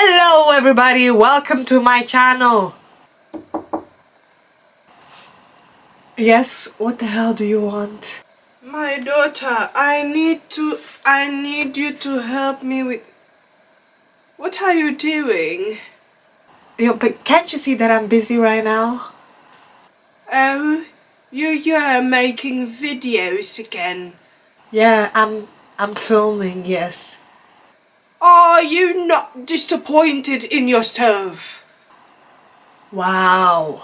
Hello everybody, welcome to my channel. Yes, what the hell do you want? My daughter, I need you to help me with... What are you doing? Yeah, but can't you see that I'm busy right now? Oh, you're making videos again. Yeah, I'm filming, yes. Are you not disappointed in yourself? Wow.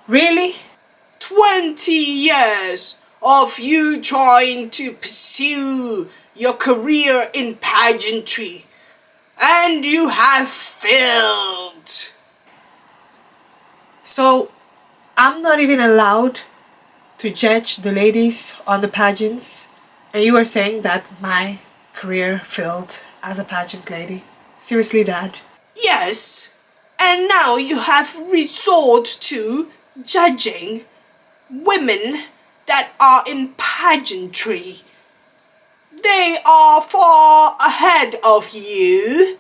Really? 20 years of you trying to pursue your career in pageantry, and you have failed. So, I'm not even allowed to judge the ladies on the pageants? And you are saying that my career failed as a pageant lady? Seriously, Dad? Yes, and now you have resort to judging women that are in pageantry. They are far ahead of you.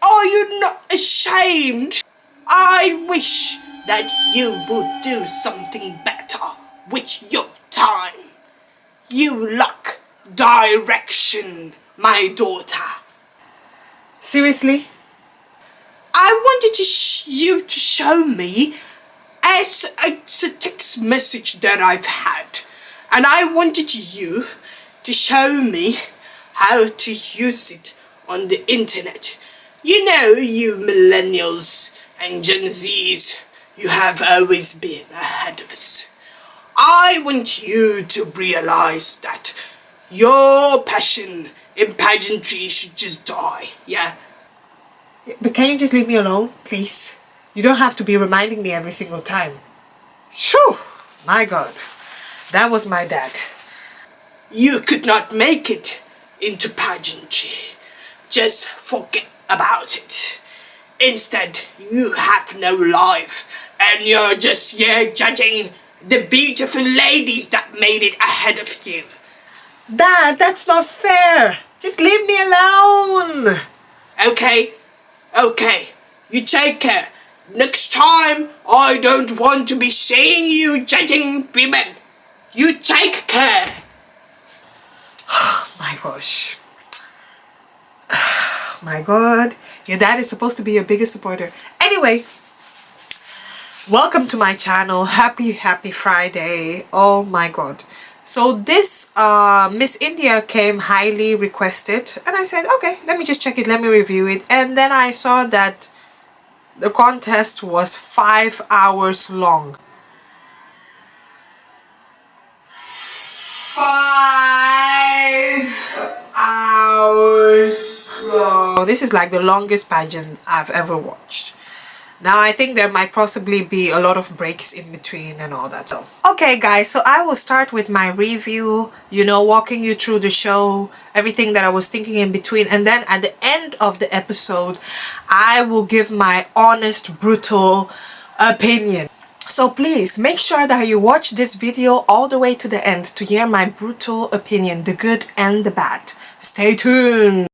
Are you not ashamed? I wish that you would do something better with your time. You lack direction, my daughter. Seriously? I wanted you to show me as a text message that I've had, and I wanted you to show me how to use it on the internet. You know, you millennials and Gen Zs, you have always been ahead of us. I want you to realize that your passion in pageantry should just die, yeah? But can you just leave me alone, please? You don't have to be reminding me every single time. Shoo! My God. That was my dad. You could not make it into pageantry. Just forget about it. Instead, you have no life, and you're just here judging the beautiful ladies that made it ahead of you. Dad, that's not fair. Just leave me alone. Okay, you take care. Next time, I don't want to be seeing you judging women. You take care. My gosh. My God. Your dad is supposed to be your biggest supporter. Anyway, welcome to my channel. Happy Friday. Oh my God. So this Miss India came highly requested, and I said, okay, let me just check it, let me review it. And then I saw that the contest was 5 hours long. 5 hours long. This is like the longest pageant I've ever watched. Now I think there might possibly be a lot of breaks in between and all that. So okay guys, so I will start with my review, you know, walking you through the show, everything that I was thinking in between, and then at the end of the episode I will give my honest, brutal opinion. So please make sure that you watch this video all the way to the end to hear my brutal opinion, the good and the bad. Stay tuned.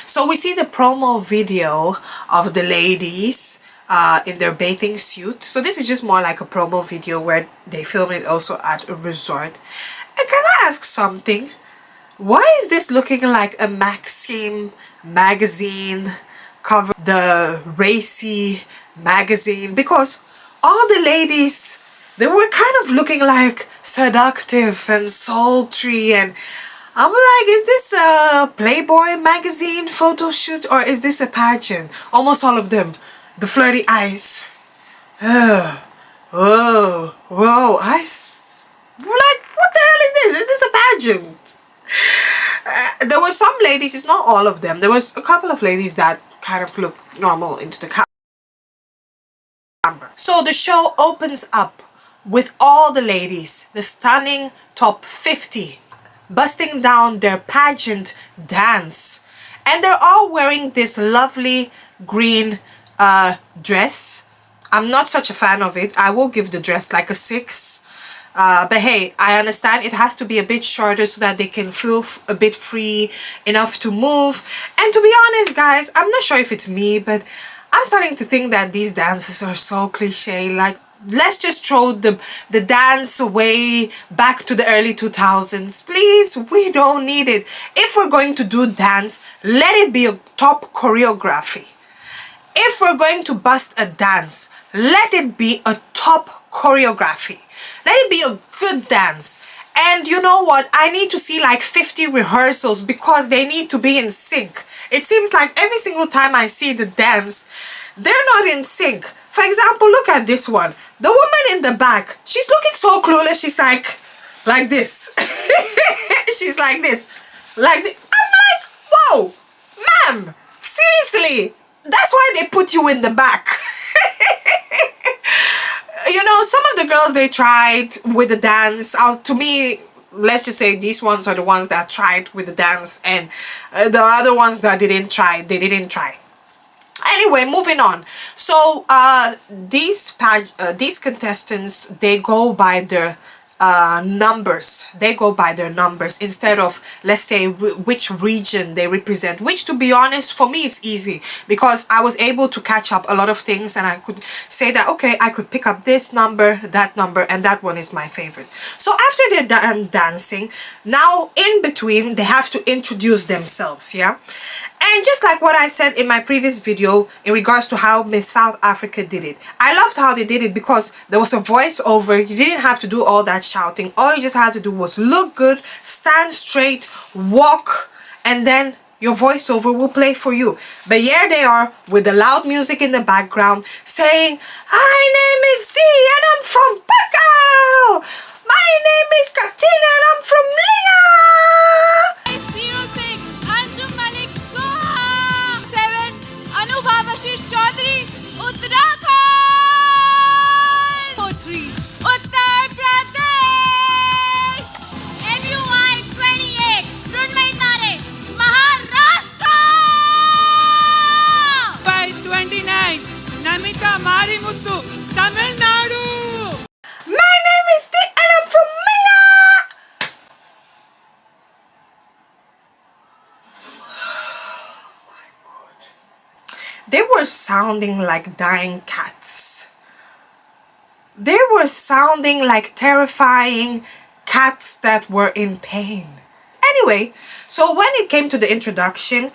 So we see the promo video of the ladies in their bathing suit. So this is just more like a promo video where they film it also at a resort. And can I ask something? Why is this looking like a Maxim magazine cover, the racy magazine? Because all the ladies, they were kind of looking like seductive and sultry, and I'm like, is this a Playboy magazine photo shoot or is this a pageant? Almost all of them. The flirty eyes. Whoa, eyes. Like, what the hell is this? Is this a pageant? There were some ladies, it's not all of them. There was a couple of ladies that kind of looked normal into the camera. So the show opens up with all the ladies, the stunning top 50. Busting down their pageant dance, and they're all wearing this lovely green dress. I'm not such a fan of it. I will give the dress like a 6. But hey, I understand it has to be a bit shorter so that they can feel a bit free enough to move. And to be honest, guys, I'm not sure if it's me, but I'm starting to think that these dances are so cliche. Like, let's just throw the dance way back to the early 2000s. Please, we don't need it. If we're going to do dance, let it be a top choreography. If we're going to bust a dance, let it be a top choreography. Let it be a good dance. And you know what? I need to see like 50 rehearsals because they need to be in sync. It seems like every single time I see the dance, they're not in sync. For example, look at this one. The woman in the back, she's looking so clueless. She's like this. She's like this. Like this. I'm like, whoa, ma'am, seriously. That's why they put you in the back. You know, some of the girls, they tried with the dance. To me, let's just say these ones are the ones that tried with the dance, and the other ones that didn't try, they didn't try. Anyway, moving on. So these contestants, they go by their numbers. They go by their numbers instead of, let's say, which region they represent, which, to be honest, for me it's easy because I was able to catch up a lot of things, and I could say that, okay, I could pick up this number, and that one is my favorite. So after they're done dancing, now in between they have to introduce themselves, yeah. And just like what I said in my previous video in regards to how Miss South Africa did it, I loved how they did it because there was a voiceover. You didn't have to do all that shouting. All you just had to do was look good, stand straight, walk, and then your voiceover will play for you. But here they are with the loud music in the background saying, "My name is Z and I'm from Pakao. My name is Katina and I'm from Linga." Chaudhary, Uttarakhand, Uttar Pradesh, MUI 28, Runmaitare, Maharashtra, by 29, Namita Marimuttu, Tamil Nadu. My name is Dick and I'm from Linga. They were sounding like dying cats. They were sounding like terrifying cats that were in pain. Anyway, so when it came to the introduction,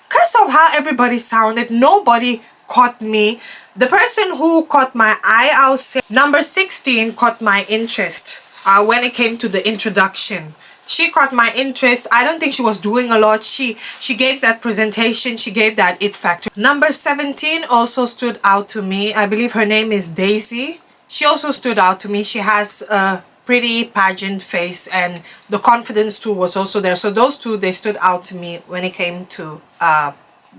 because of how everybody sounded, nobody caught me. The person who caught my eye, I'll say number 16 caught my interest when it came to the introduction. She caught my interest. I don't think she was doing a lot. She gave that presentation. She gave that it factor. Number 17 also stood out to me. I believe her name is Daisy. She also stood out to me. She has a pretty pageant face and the confidence too was also there. So those two, they stood out to me when it came to,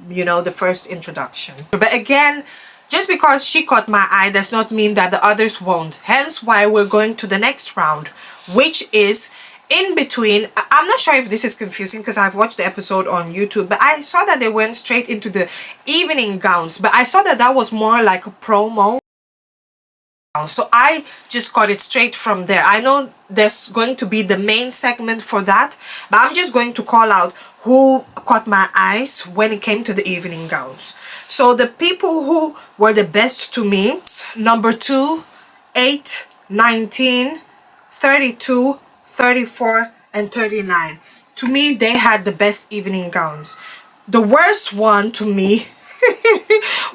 you know, the first introduction. But again, just because she caught my eye does not mean that the others won't. Hence why we're going to the next round, which is in between. I'm not sure if this is confusing because I've watched the episode on YouTube, but I saw that they went straight into the evening gowns, but I saw that that was more like a promo. So I just got it straight from there. I know there's going to be the main segment for that, but I'm just going to call out who caught my eyes when it came to the evening gowns. So the people who were the best to me, number 2, 8, 19, 32, 34 and 39. To me, they had the best evening gowns. The worst one to me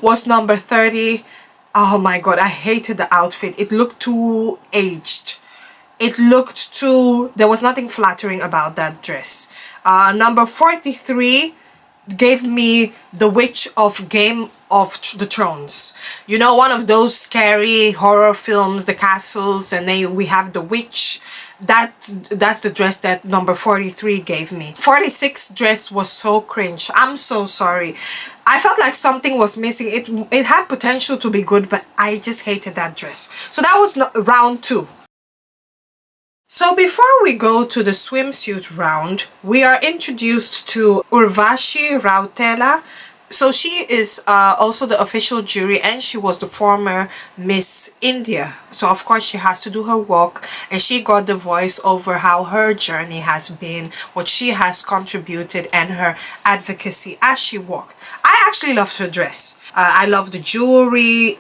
was number 30. Oh my god, I hated the outfit. It looked too aged. It looked too... There was nothing flattering about that dress. Number 43 gave me the Witch of Game of the Thrones. You know, one of those scary horror films, the castles, and then we have the witch. That's the dress that number 43 gave me. 46 dress was so cringe. I'm so sorry. I felt like something was missing. It had potential to be good, but I just hated that dress. So that was round 2. So before we go to the swimsuit round, we are introduced to Urvashi Rautela, So she is also the official jury, and she was the former Miss India. So of course she has to do her walk, and she got the voice over how her journey has been, what she has contributed, and her advocacy as she walked. I actually loved her dress. I love the jewelry.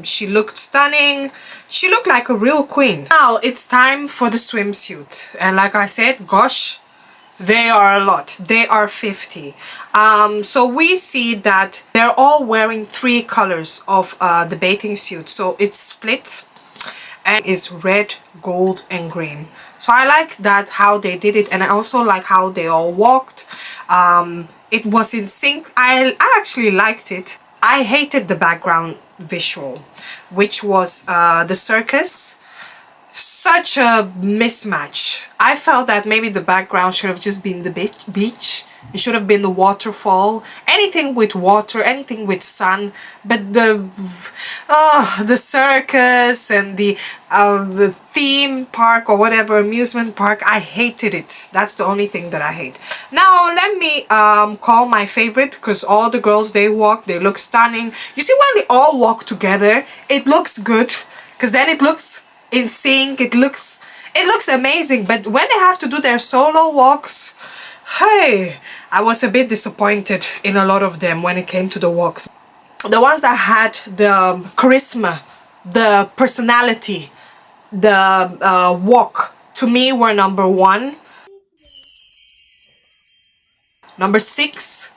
She looked stunning. She looked like a real queen. Now it's time for the swimsuit, and like I said, gosh, they are a lot. They are 50. So we see that they're all wearing 3 colors of the bathing suit. So it's split and it's red, gold, and green. So I like that how they did it, and I also like how they all walked. It was in sync. I actually liked it. I hated the background visual, which was the circus. Such a mismatch. I felt that maybe the background should have just been the beach. It should have been the waterfall. Anything with water, anything with sun. But the circus and the theme park or whatever, amusement park, I hated it. That's the only thing that I hate. Now let me call my favorite, because all the girls, they walk, they look stunning. You see, when they all walk together, it looks good, because then it looks in sync, it looks amazing. But when they have to do their solo walks, hey, I was a bit disappointed in a lot of them when it came to the walks. The ones that had the charisma, the personality, the walk, to me were number 1, number 6,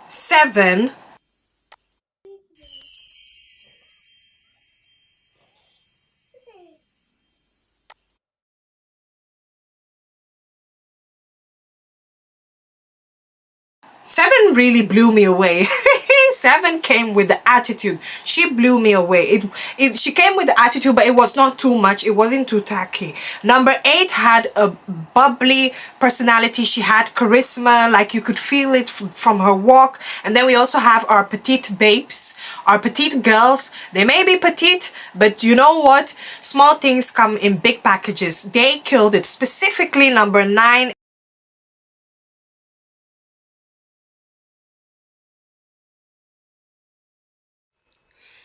7, 7 really blew me away. 7 came with the attitude. She blew me away. She came with the attitude, but it was not too much. It wasn't too tacky. Number 8 had a bubbly personality. She had charisma, like you could feel it from her walk. And then we also have our petite babes, our petite girls. They may be petite, but you know what? Small things come in big packages. They killed it. Specifically number 9.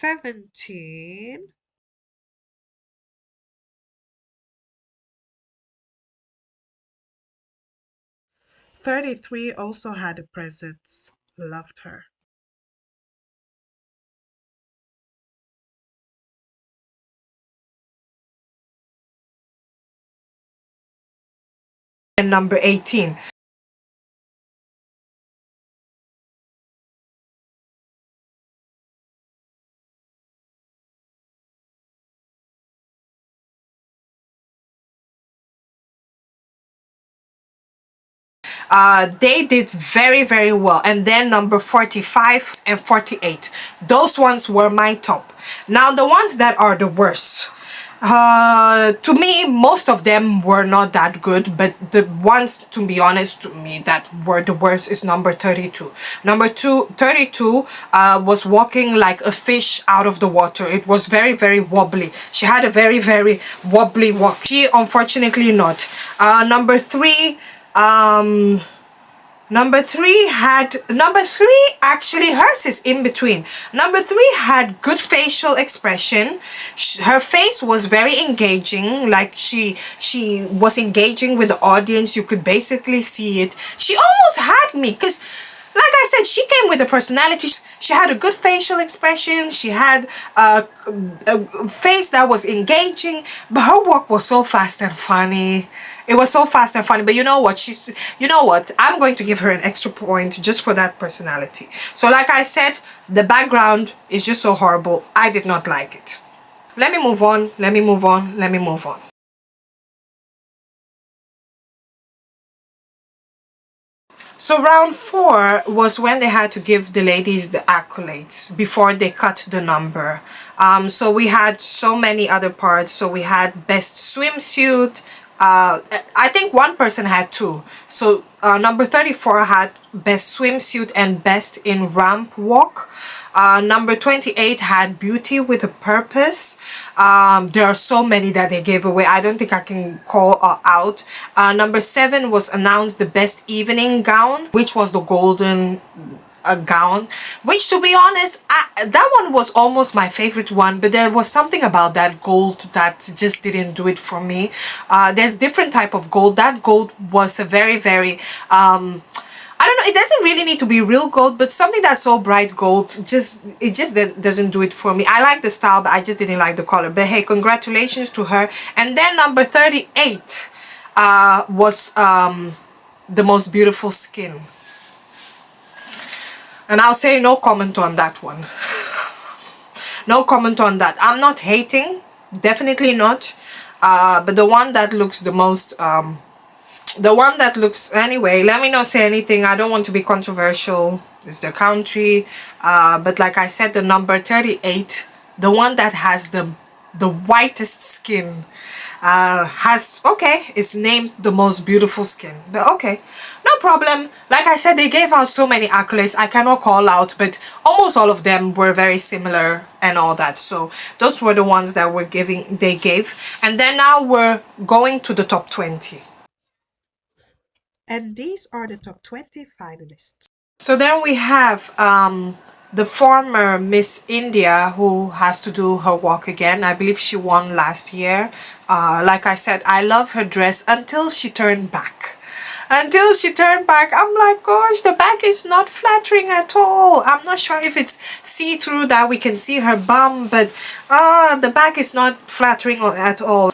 17, 33 also had a presence. Loved her. And number 18. They did very, very well. And then number 45 and 48. Those ones were my top. Now the ones that are the worst. To me, most of them were not that good, but the ones, to be honest, to me that were the worst is number 32. Number 32 was walking like a fish out of the water. It was very, very wobbly. She had a very, very wobbly walk. She, unfortunately, not. Number 3, number 3 actually, hers is in between. Number 3 had good facial expression. Her face was very engaging, like she was engaging with the audience. You could basically see it. She almost had me, because like I said, she came with a personality. She had a good facial expression. She had a face that was engaging, but her walk was so fast and funny. It was so fast and funny. But you know what? I'm going to give her an extra point just for that personality. So like I said, the background is just so horrible. I did not like it. Let me move on. Let me move on. Let me move on. So round 4 was when they had to give the ladies the accolades before they cut the number. So we had so many other parts. So we had best swimsuit. I think one person had 2. So Number 34 had best swimsuit and best in ramp walk. Number 28 had beauty with a purpose. There are so many that they gave away. I don't think I can call out. Number 7 was announced the best evening gown, which was the golden gown, which, to be honest, that one was almost my favorite one, but there was something about that gold that just didn't do it for me. There's different type of gold. That gold was a very I don't know, it doesn't really need to be real gold, but something that's so bright gold, it just doesn't do it for me. I like the style, but I just didn't like the color. But hey, congratulations to her. And then number 38 was the most beautiful skin. And I'll say no comment on that one. No comment on that. I'm not hating, definitely not. But the one that looks the most anyway, let me not say anything. I don't want to be controversial. It's their country. But like I said, the number 38, the one that has the whitest skin, is named the most beautiful skin. But okay, no problem. Like I said, they gave out so many accolades, I cannot call out, but almost all of them were very similar and all that. So those were the ones that they gave. And then now we're going to the top 20. And these are the top 20 finalists. So then we have the former Miss India, who has to do her walk again. I believe she won last year. Like I said, I love her dress until she turned back. Until she turned back, I'm like, gosh, the back is not flattering at all. I'm not sure if it's see-through that we can see her bum, but the back is not flattering at all.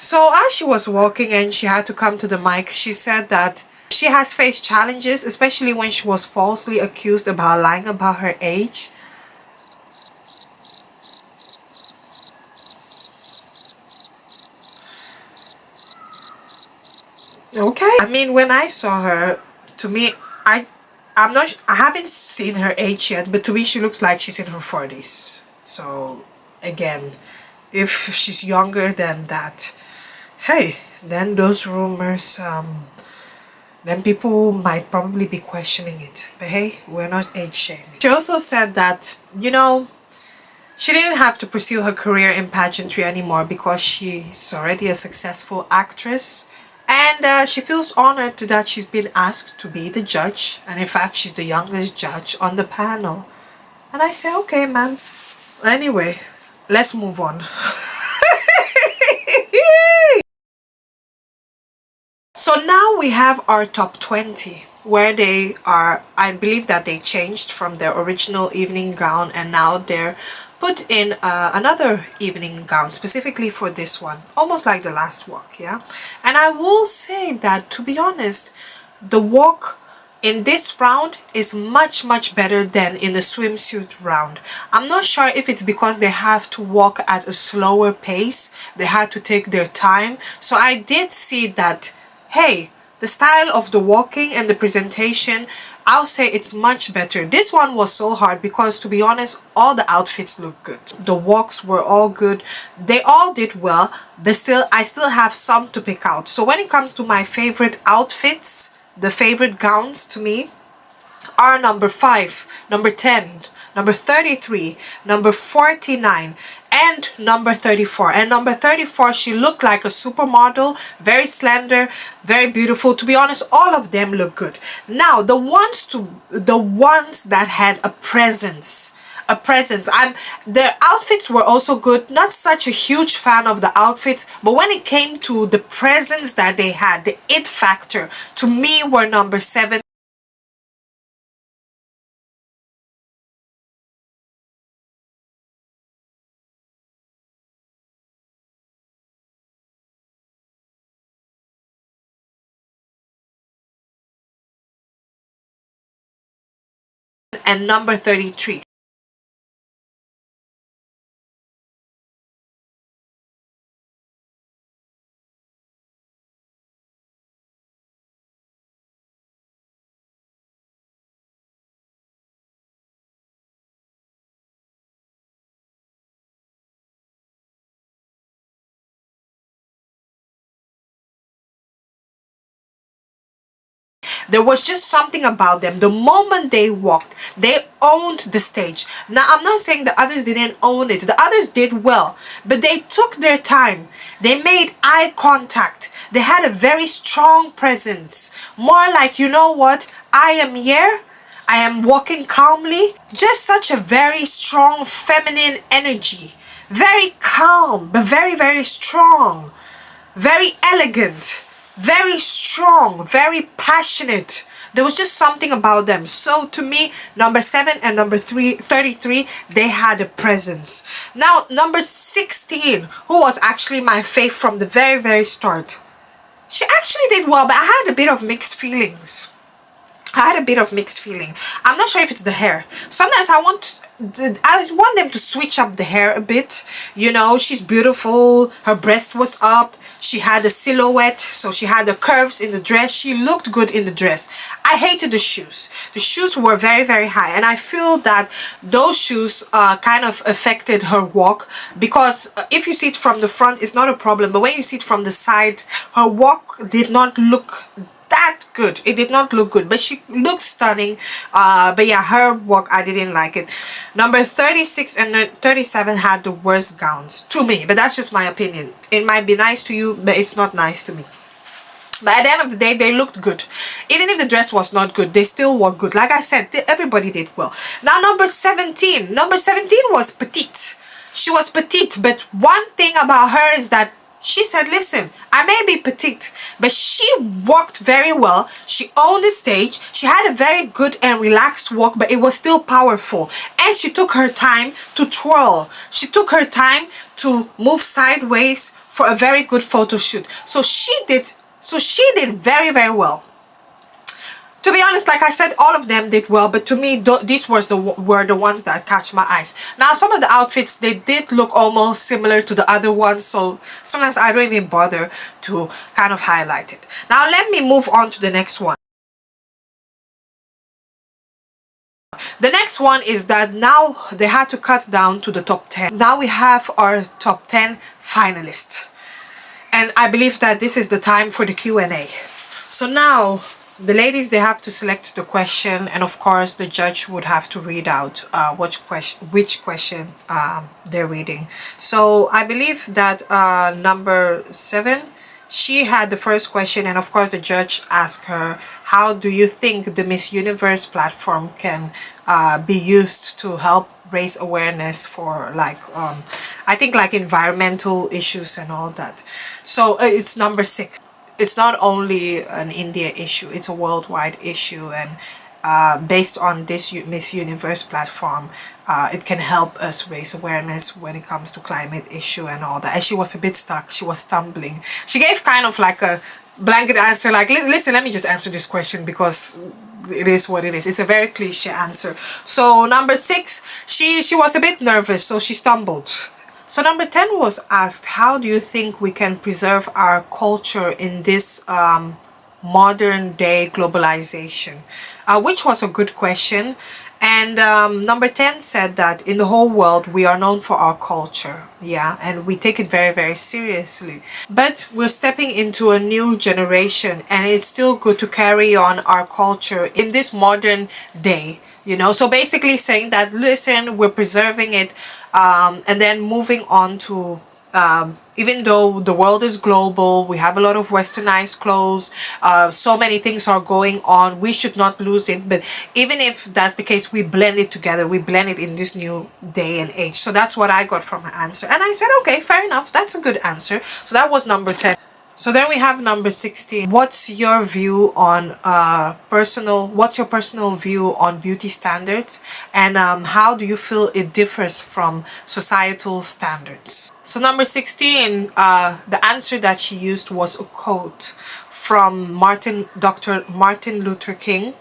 So as she was walking and she had to come to the mic, she said that she has faced challenges, especially when she was falsely accused about lying about her age. Okay. I mean, when I saw her, to me, I haven't seen her age yet, but to me she looks like she's in her 40s. So again, if she's younger than that, hey, then those rumors, then people might probably be questioning it. But hey, we're not age shaming. She also said that, she didn't have to pursue her career in pageantry anymore because she's already a successful actress. And she feels honored that she's been asked to be the judge. And in fact, she's the youngest judge on the panel. And I say, okay, man. Anyway, let's move on. So now we have our top 20, where they are, I believe that they changed from their original evening gown and now they're put in another evening gown specifically for this one, almost like the last walk, yeah. And I will say that, to be honest, the walk in this round is much better than in the swimsuit round. I'm not sure if it's because they have to walk at a slower pace, they had to take their time. So I did see that, hey, the style of the walking and the presentation, I'll say it's much better. This one was so hard because, to be honest, all the outfits look good. The walks were all good. They all did well, but I still have some to pick out. So when it comes to my favorite outfits, the favorite gowns to me are number 5, number 10, number 33, number 49, and number 34. And number 34, she looked like a supermodel, very slender, very beautiful. To be honest, all of them look good. Now, the ones that had a presence, their outfits were also good. Not such a huge fan of the outfits, but when it came to the presence that they had, the it factor, to me were number 7 and number 33. There was just something about them. The moment they walked, they owned the stage. Now, I'm not saying the others didn't own it. The others did well, but they took their time. They made eye contact. They had a very strong presence. More like, you know what? I am here. I am walking calmly. Just such a very strong feminine energy. Very calm, but very, very strong. Very elegant. Very strong. Very passionate. There was just something about them. So to me, number 7 and number 33, they had a presence. Now, number 16, who was actually my fave from the very, very start. She actually did well, but I had a bit of mixed feelings. I'm not sure if it's the hair. Sometimes I want them to switch up the hair a bit. You know, she's beautiful. Her breast was up. She had a silhouette, so she had the curves in the dress. She looked good in the dress. I hated the shoes. The shoes were very, very high, and I feel that those shoes kind of affected her walk, because if you see it from the front, it's not a problem, but when you see it from the side, her walk did not look that good. It did not look good, but she looked stunning. But yeah, her walk, I didn't like it. Number 36 and 37 had the worst gowns to me, but that's just my opinion. It might be nice to you, but it's not nice to me. But at the end of the day, they looked good. Even if the dress was not good, they still were good. Like I said, everybody did well. Now, number 17. Number 17 was petite. She was petite, but one thing about her is that she said, listen, I may be petite, but she walked very well. She owned the stage. She had a very good and relaxed walk, but it was still powerful. And she took her time to twirl. She took her time to move sideways for a very good photo shoot. So she did very, very well. To be honest, like I said, all of them did well, but to me, these were the ones that catch my eyes. Now, some of the outfits, they did look almost similar to the other ones, so sometimes I don't even bother to kind of highlight it. Now, let me move on to the next one. The next one is that now they had to cut down to the top 10. Now we have our top 10 finalists. And I believe that this is the time for the Q&A. So now, the ladies, they have to select the question, and of course the judge would have to read out which question they're reading. So I believe that number 7, she had the first question, and of course the judge asked her, how do you think the Miss Universe platform can be used to help raise awareness for I think like environmental issues and all that. So it's number 6. It's not only an India issue, it's a worldwide issue, and based on this Miss Universe platform, it can help us raise awareness when it comes to climate issue and all that. And she was a bit stuck, she was stumbling. She gave kind of like a blanket answer, like, listen, let me just answer this question because it is what it is. It's a very cliche answer. So number 6, she was a bit nervous, so she stumbled. So number 10 was asked, how do you think we can preserve our culture in this modern day globalization? Which was a good question. And number 10 said that in the whole world, we are known for our culture. Yeah, and we take it very, very seriously. But we're stepping into a new generation, and it's still good to carry on our culture in this modern day. You know, so basically saying that, listen, we're preserving it, and then moving on to, even though the world is global, we have a lot of westernized clothes, so many things are going on, we should not lose it. But even if that's the case, we blend it together, we blend it in this new day and age. So that's what I got from her answer, and I said, okay, fair enough, that's a good answer. So that was number 10. So then we have number 16. What's your view on what's your personal view on beauty standards, and how do you feel it differs from societal standards? So number 16, the answer that she used was a quote from Dr. Martin Luther King,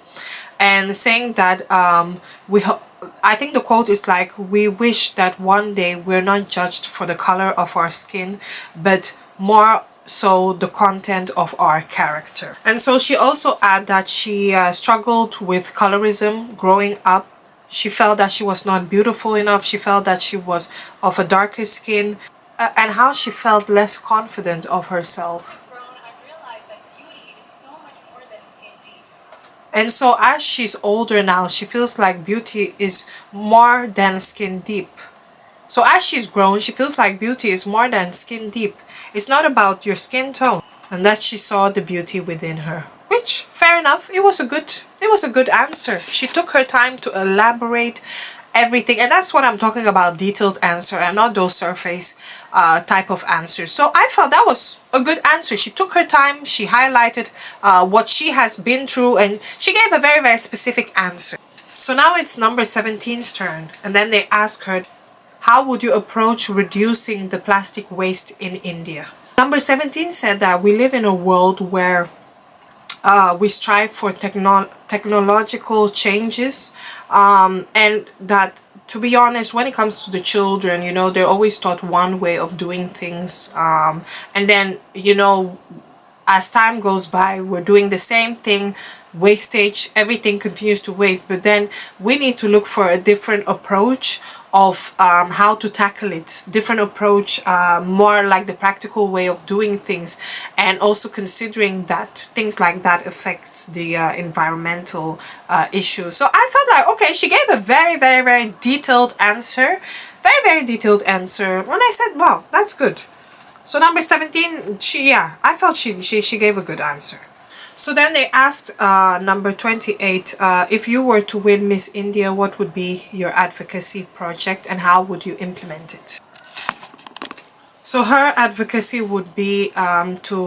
and saying that I think the quote is like, we wish that one day we're not judged for the color of our skin, but more so the content of our character. And so she also added that she struggled with colorism growing up. She felt that she was not beautiful enough. She felt that she was of a darker skin, and how she felt less confident of herself. I've realized that beauty is so much more than skin deep. And so as she's older now, she feels like beauty is more than skin deep. So as she's grown, she feels like beauty is more than skin deep. It's not about your skin tone. And that she saw the beauty within her. Which, fair enough, it was a good answer. She took her time to elaborate everything, and that's what I'm talking about, detailed answer, and not those surface type of answers. So I felt that was a good answer. She took her time, she highlighted what she has been through, and she gave a very, very specific answer. So now it's number 17's turn, and then they ask her, how would you approach reducing the plastic waste in India? Number 17 said that we live in a world where we strive for technological changes, and that, to be honest, when it comes to the children, you know, they're always taught one way of doing things, and then, you know, as time goes by, we're doing the same thing, wastage, everything continues to waste. But then we need to look for a different approach of how to tackle it, different approach, more like the practical way of doing things, and also considering that things like that affects the environmental issues. So I felt like, okay, she gave a very, very, very detailed answer, very, very detailed answer, when I said, wow, that's good. So number 17, I felt she gave a good answer. So then they asked number 28, if you were to win Miss India, what would be your advocacy project and how would you implement it? So her advocacy would be to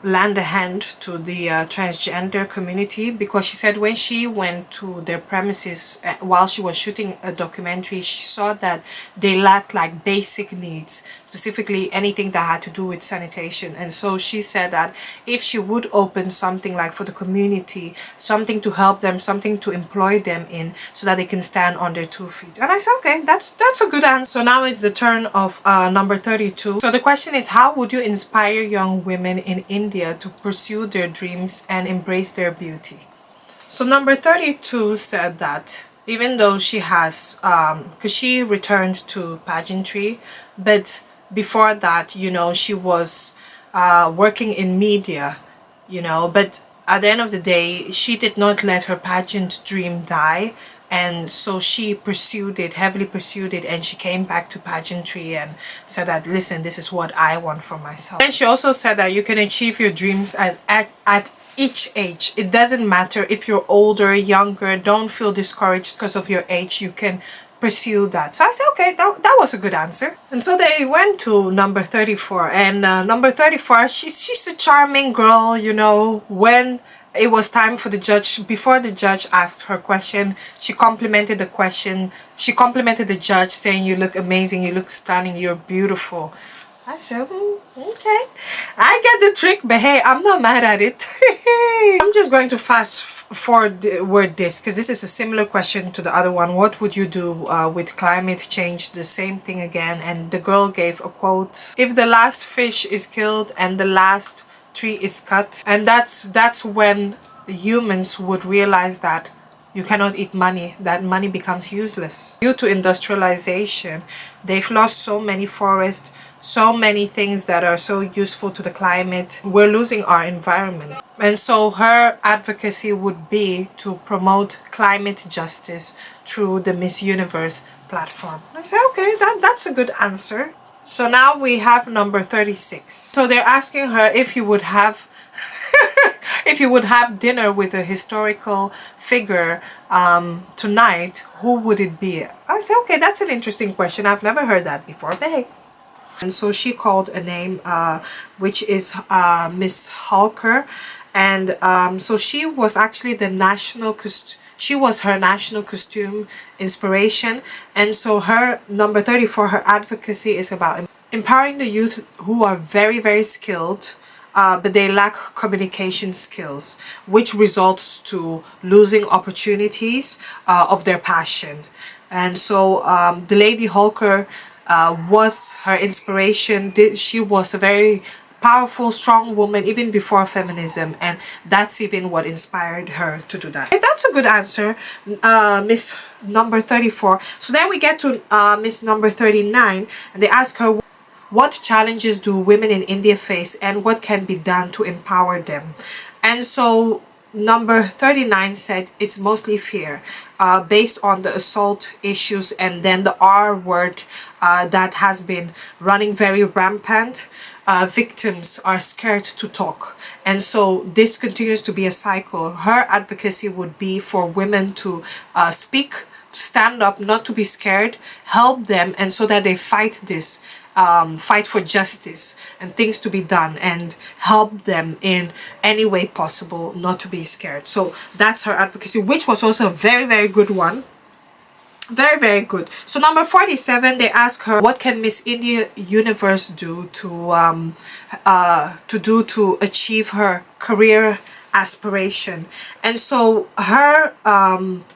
lend a hand to the transgender community, because she said when she went to their premises while she was shooting a documentary, she saw that they lacked like basic needs, specifically anything that had to do with sanitation. And so she said that if she would open something like for the community, something to help them, something to employ them in, so that they can stand on their 2 feet. And I said, okay, that's a good answer. So now it's the turn of number 32. So the question is, how would you inspire young women in India to pursue their dreams and embrace their beauty? So number 32 said that even though she has, because she returned to pageantry, but before that, you know, she was working in media, you know, but at the end of the day, she did not let her pageant dream die. And so she pursued it, heavily pursued it, and she came back to pageantry and said that, listen, this is what I want for myself. And she also said that you can achieve your dreams at each age. It doesn't matter if you're older, younger, don't feel discouraged because of your age. You can pursue that. So I said, okay, that was a good answer. And so they went to number 34, and number 34, she's a charming girl, you know. When it was time for the judge, before the judge asked her question, she complimented the question, she complimented the judge, saying, you look amazing, you look stunning, you're beautiful. I said, okay, I get the trick, but hey, I'm not mad at it. I'm just going to fast forward this, because this is a similar question to the other one. What would you do with climate change? The same thing again. And the girl gave a quote: if the last fish is killed and the last tree is cut. And that's when humans would realize that you cannot eat money, that money becomes useless. Due to industrialization, they've lost so many forests, so many things that are so useful to the climate. We're losing our environment. And so her advocacy would be to promote climate justice through the Miss Universe platform. I said, okay, that's a good answer. So now we have number 36. So they're asking her if you would have if you would have dinner with a historical figure tonight, who would it be? I said, okay, that's an interesting question. I've never heard that before, but hey. And so she called a name which is Miss Halker, and so she was actually the national she was her national costume inspiration. And so her number 34, her advocacy is about empowering the youth who are very, very skilled, but they lack communication skills, which results to losing opportunities of their passion. And so the Lady Halker was her inspiration. She was a very powerful, strong woman even before feminism, and that's even what inspired her to do that. And that's a good answer, Miss number 34. So then we get to Miss number 39, and they ask her, what challenges do women in India face and what can be done to empower them? And so number 39 said it's mostly fear, based on the assault issues and then the R word that has been running very rampant. Victims are scared to talk, and so this continues to be a cycle. Her advocacy would be for women to speak, to stand up, not to be scared, help them, and so that they fight this, fight for justice and things to be done, and help them in any way possible not to be scared. So that's her advocacy, which was also a very, very good one. Very, very good. So number 47, they ask her, what can Miss India Universe do to achieve her career aspiration? And so her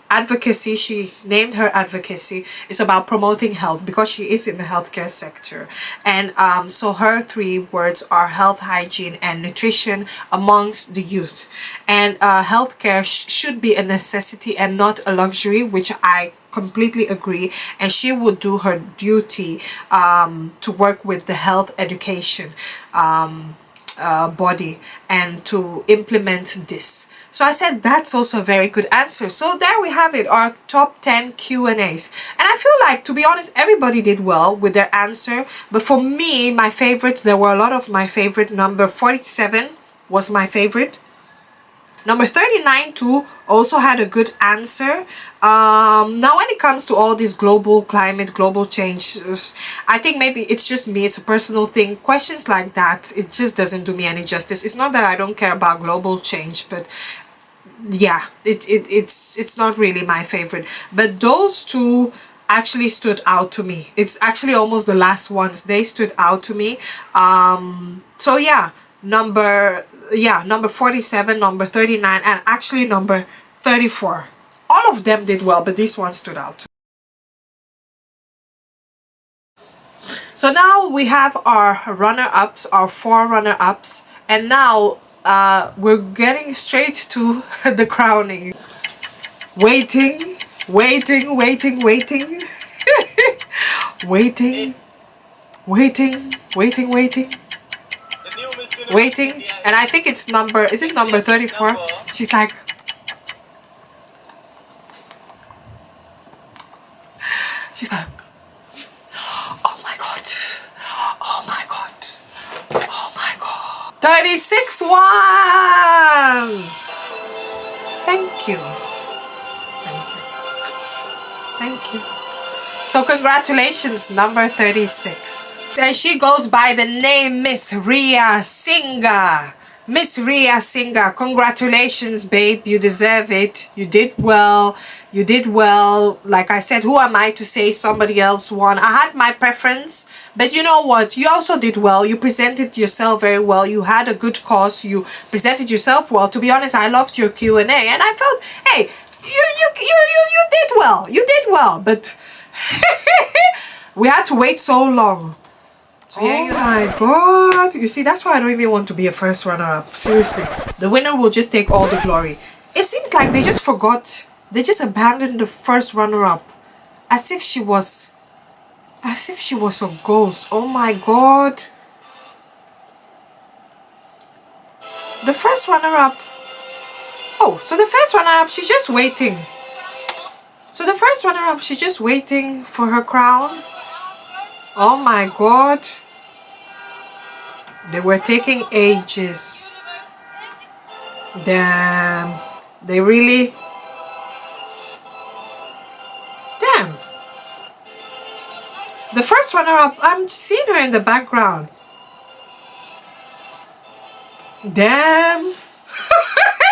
advocacy, she named her advocacy, is about promoting health, because she is in the healthcare sector. And so her 3 words are health, hygiene, and nutrition amongst the youth. And healthcare should be a necessity and not a luxury, which I completely agree. And she would do her duty to work with the health education body and to implement this. So I said that's also a very good answer. So there we have it, our top 10 Q&As. And I feel like, to be honest, everybody did well with their answer. But for me, my favorite, there were a lot of my favorite. Number 47 was my favorite. Number 39 too also had a good answer. Now when it comes to all this global climate, global change, I think maybe it's just me, it's a personal thing. Questions like that, it just doesn't do me any justice. It's not that I don't care about global change, but yeah, it's not really my favorite. But those 2 actually stood out to me. It's actually almost the last ones. They stood out to me. So yeah, number 47, number 39, and actually number 34. All of them did well, but this one stood out. So now we have our runner-ups, our 4 runner-ups, and now we're getting straight to the crowning. Waiting, waiting, waiting, waiting. Waiting, waiting, waiting, waiting. Waiting, and I think it's number, is it number 34? She's like, oh my god, oh my god, oh my god. 36 one. Thank you, thank you, thank you. So congratulations, number 36. And she goes by the name Miss Ria Singha. Miss Ria Singha, congratulations, babe. You deserve it. You did well. You did well. Like I said, who am I to say somebody else won? I had my preference, but you know what? You also did well. You presented yourself very well. You had a good cause. You presented yourself well. To be honest, I loved your Q&A, and I felt, hey, you did well. You did well, but we had to wait so long. So oh my god. You see, that's why I don't even want to be a first runner-up. Seriously. The winner will just take all the glory. It seems like they just forgot. They just abandoned the first runner-up. As if she was a ghost. Oh my god. The first runner-up. Oh, so the first runner-up, she's just waiting. So the first runner-up, she's just waiting for her crown. Oh my god. They were taking ages. Damn. They really... Damn. The first runner-up, I'm seeing her in the background. Damn.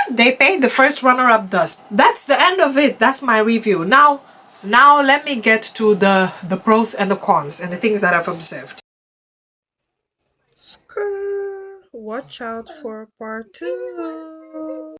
They paid the first runner-up dust. That's the end of it. That's my review. Now let me get to the pros and the cons and the things that I've observed. Watch out for part 2.